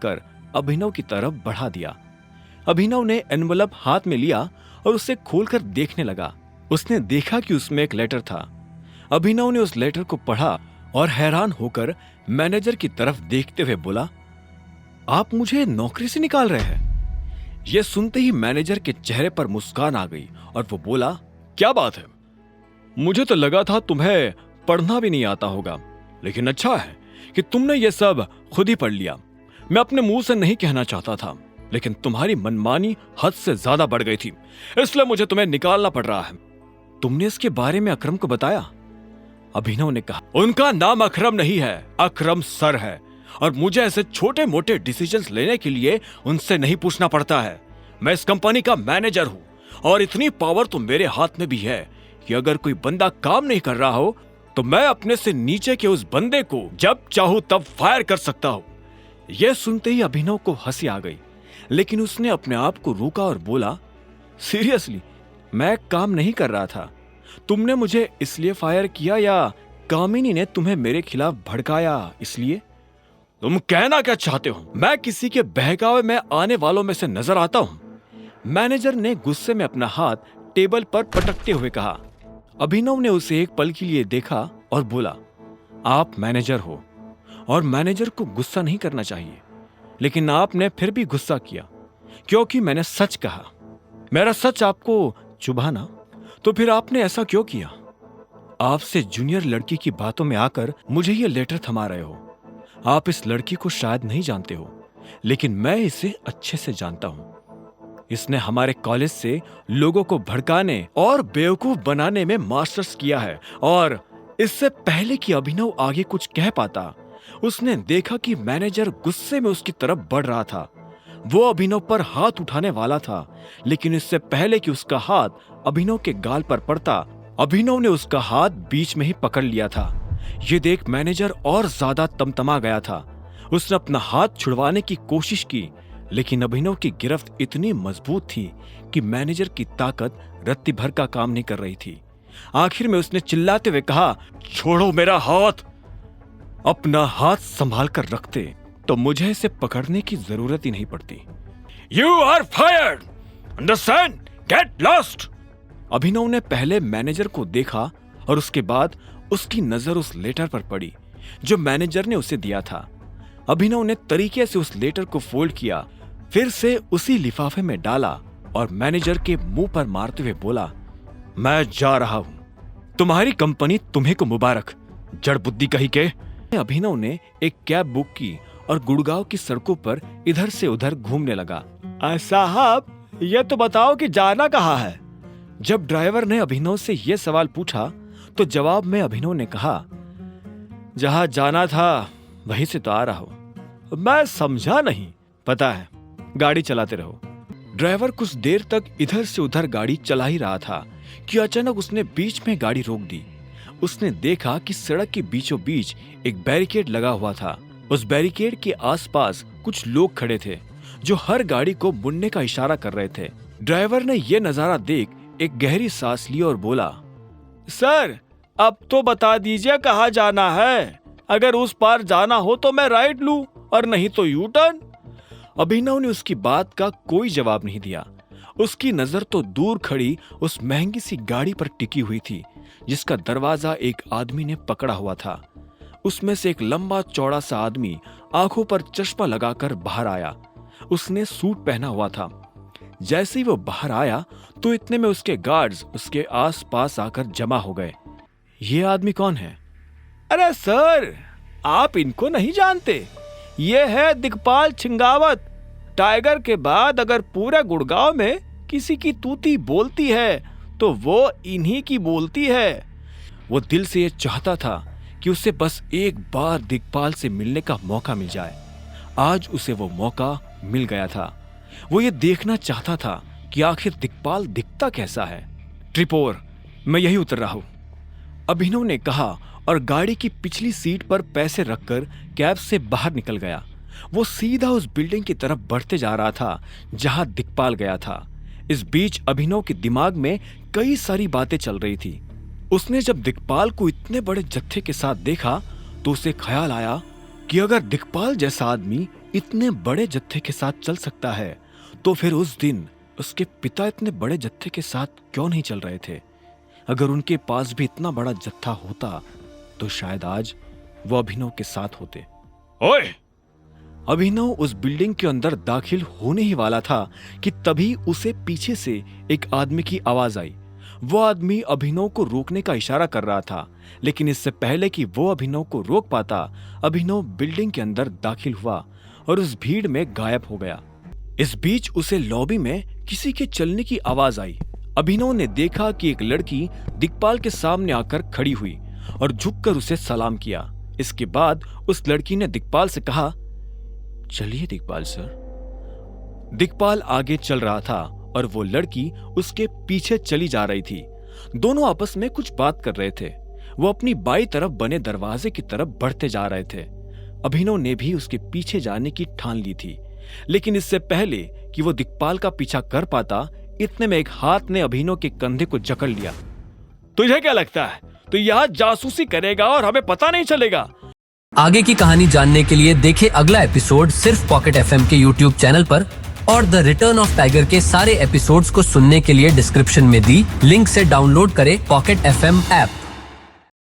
कर अभिनव की तरफ बढ़ा दिया। अभिनव ने एनवलप हाथ में लिया और उसे खोलकर देखने लगा। उसने देखा कि उसमें एक लेटर था। अभिनव ने उस लेटर को पढ़ा और हैरान होकर मैनेजर की तरफ देखते हुए बोला, आप मुझे नौकरी से निकाल रहे हैं? यह सुनते ही मैनेजर के चेहरे पर मुस्कान आ गई और वो बोला, क्या बात है, मुझे तो लगा था तुम्हें पढ़ना भी नहीं आता होगा, लेकिन अच्छा है कि तुमने ये सब खुद ही पढ़ लिया। मैं अपने मुंह से नहीं कहना चाहता था, लेकिन तुम्हारी मनमानी हद से ज्यादा बढ़ गई थी, इसलिए मुझे तुम्हें निकालना पड़ रहा है। तुमने इसके बारे में अकरम को बताया? अभिनव ने कहा, उनका नाम अकरम नहीं है, अकरम सर है, और मुझे ऐसे छोटे मोटे डिसीजंस लेने के लिए उनसे नहीं पूछना पड़ता है। मैं इस कंपनी का मैनेजर हूं और इतनी पावर तो मेरे हाथ में भी है कि अगर कोई बंदा काम नहीं कर रहा हो तो मैं अपने से नीचे के उस बंदे को जब चाहूं तब फायर कर सकता हूं। यह सुनते ही अभिनव को हंसी आ गई, लेकिन उसने अपने आप को रोका और बोला, सीरियसली मैं काम नहीं कर रहा था। तुमने मुझे इसलिए फायर किया या कामिनी ने तुम्हें मेरे खिलाफ भड़काया इसलिए? तुम कहना क्या चाहते हो? मैं किसी के बहकावे में आने वालों में से नजर आता हूं? मैनेजर ने गुस्से में अपना हाथ टेबल पर पटकते हुए कहा। अभिनव ने उसे एक पल के लिए देखा और बोला, आप मैनेजर हो और मैनेजर को गुस्सा नहीं करना चाहिए, लेकिन आपने फिर भी गुस्सा किया क्योंकि मैंने सच कहा। मेरा सच आपको चुभा ना, तो फिर आपने ऐसा क्यों किया? आपसे जूनियर लड़की की बातों में आकर मुझे ये लेटर थमा रहे हो। आप इस लड़की को शायद नहीं जानते हो, लेकिन मैं इसे अच्छे से जानता हूं। इसने हमारे कॉलेज से लोगों को भड़काने और बेवकूफ बनाने में मास्टर्स किया है, और इससे पहले कि अभिनव आगे कुछ कह पाता, उसने देखा कि मैनेजर गुस्से में उसकी तरफ बढ़ रहा था। वो अभिनव पर हाथ उठाने वाला था, लेकिन इससे पहले कि उसका हाथ अभिनव के गाल पर पड़ता, अभिनव ने उसका हाथ बीच में ही पकड़ लिया था। ये देख मैनेजर और ज्यादा तमतमा गया था। उसने अपना हाथ छुड़वाने की कोशिश की, लेकिन अभिनव की गिरफ्त इतनी मजबूत थी कि मैनेजर की ताकत रत्ती भर का काम नहीं कर रही थी। आखिर में उसने चिल्लाते हुए कहा, छोड़ो मेरा हाथ। अपना हाथ संभाल कर रखते तो मुझे इसे पकड़ने की जरूरत ही नहीं पड़ती। You are fired, understand, get lost. Abhinav ने पहले मैनेजर को देखा और उसके बाद उसकी नजर उस लेटर पर पड़ी जो मैनेजर ने उसे दिया था। अभिनव ने तरीके से उस लेटर को फोल्ड किया, फिर से उसी लिफाफे में डाला और मैनेजर के मुंह पर मारते हुए बोला, मैं जा रहा हूं, तुम्हारी कंपनी तुम्हें को मुबारक, जड़ बुद्धि कही के। अभिनव ने एक कैब बुक की और गुड़गांव की सड़कों पर इधर से उधर घूमने लगा। साहब, यह तो बताओ कि जाना कहाँ है? जब ड्राइवर ने अभिनव से यह सवाल पूछा तो जवाब में अभिनव ने कहा, जहां जाना था वहीं से तो आ रहा हूं। मैं समझा नहीं। पता है, गाड़ी चलाते रहो। ड्राइवर कुछ देर तक इधर से उधर गाड़ी चला ही रहा था कि अचानक उसने बीच में गाड़ी रोक दी। उसने देखा कि सड़क के बीचों बीच एक बैरिकेड लगा हुआ था। उस बैरिकेड के आसपास कुछ लोग खड़े थे जो हर गाड़ी को मुड़ने का इशारा कर रहे थे। ड्राइवर ने यह नजारा देख एक गहरी सांस ली और बोला, सर, अब तो बता दीजिए कहाँ जाना है। अगर उस पार जाना हो तो मैं राइट लूं और नहीं तो यू टर्न। अभिनव ने उसकी बात का कोई जवाब नहीं दिया। उसकी नजर तो दूर खड़ी उस महंगी सी गाड़ी पर टिकी हुई थी जिसका दरवाजा एक आदमी ने पकड़ा हुआ था। उसमें से एक लंबा चौड़ा सा आदमी आंखों पर चश्मा लगाकर बाहर आया। उसने सूट पहना हुआ था। जैसे ही वो बाहर आया तो इतने में उसके गार्ड्स उसके आसपास आकर जमा हो गए। ये आदमी कौन है? अरे सर, आप इनको नहीं जानते? ये है दिग्पाल छिंगावत। टाइगर के बाद अगर पूरे गुड़गांव में किसी की तूती बोलती है तो वो इन्हीं की बोलती है। वो दिल से ये चाहता था कि उसे बस एक बार दिग्पाल से मिलने का मौका मिल जाए। आज उसे वो मौका मिल गया था। वो ये देखना चाहता था कि आखिर दिग्पाल दिखता कैसा है। ट्रिपोर, मैं यही उतर रहा हूं, अभिनव ने कहा और गाड़ी की पिछली सीट पर पैसे रखकर कैब से बाहर निकल गया। वो सीधा उस बिल्डिंग की तरफ बढ़ते जा रहा था जहां दिग्पाल गया था। इस बीच अभिनव के दिमाग में कई सारी बातें चल रही थी। उसने जब दिग्पाल को इतने बड़े जत्थे के साथ देखा तो उसे ख्याल आया कि अगर दिग्पाल जैसा आदमी इतने बड़े जत्थे के साथ चल सकता है तो फिर उस दिन उसके पिता इतने बड़े जत्थे के साथ क्यों नहीं चल रहे थे? अगर उनके पास भी इतना बड़ा जत्था होता तो शायद आज वो अभिनव के साथ होते। ओए! अभिनव उस बिल्डिंग के अंदर दाखिल होने ही वाला था कि तभी उसे पीछे से एक आदमी की आवाज आई। वो आदमी अभिनव को रोकने का इशारा कर रहा था, लेकिन इससे पहले कि वो अभिनव को रोक पाता, अभिनव बिल्डिंग के अंदर दाखिल हुआ और उस भीड़ में गायब हो गया। इस बीच उसे लॉबी में किसी के चलने की आवाज आई। अभिनव ने देखा कि एक लड़की दिक्पाल के सामने आकर खड़ी हुई और झुककर उसे सलाम किया। इसके बाद उस लड़की ने दिक्पाल से कहा, चलिए दिक्पाल सर। दिक्पाल आगे चल रहा था और वो लड़की उसके पीछे चली जा रही थी। दोनों आपस में कुछ बात कर रहे थे। वो अपनी बाईं तरफ बने दरवाजे की तरफ बढ़ते जा रहे थे। अभिनव ने भी उसके पीछे जाने की ठान ली थी, लेकिन इससे पहले कि वो दिक्पाल का पीछा कर पाता, इतने में एक हाथ ने अभिनव के कंधे को जकड़ लिया। तुझे क्या लगता है तू यहाँ जासूसी करेगा और हमें पता नहीं चलेगा? आगे की कहानी जानने के लिए देखें अगला एपिसोड सिर्फ पॉकेट एफएम के यूट्यूब चैनल पर, और द रिटर्न ऑफ टाइगर के सारे एपिसोड्स को सुनने के लिए डिस्क्रिप्शन में दी लिंक से डाउनलोड करें पॉकेट एफएम ऐप।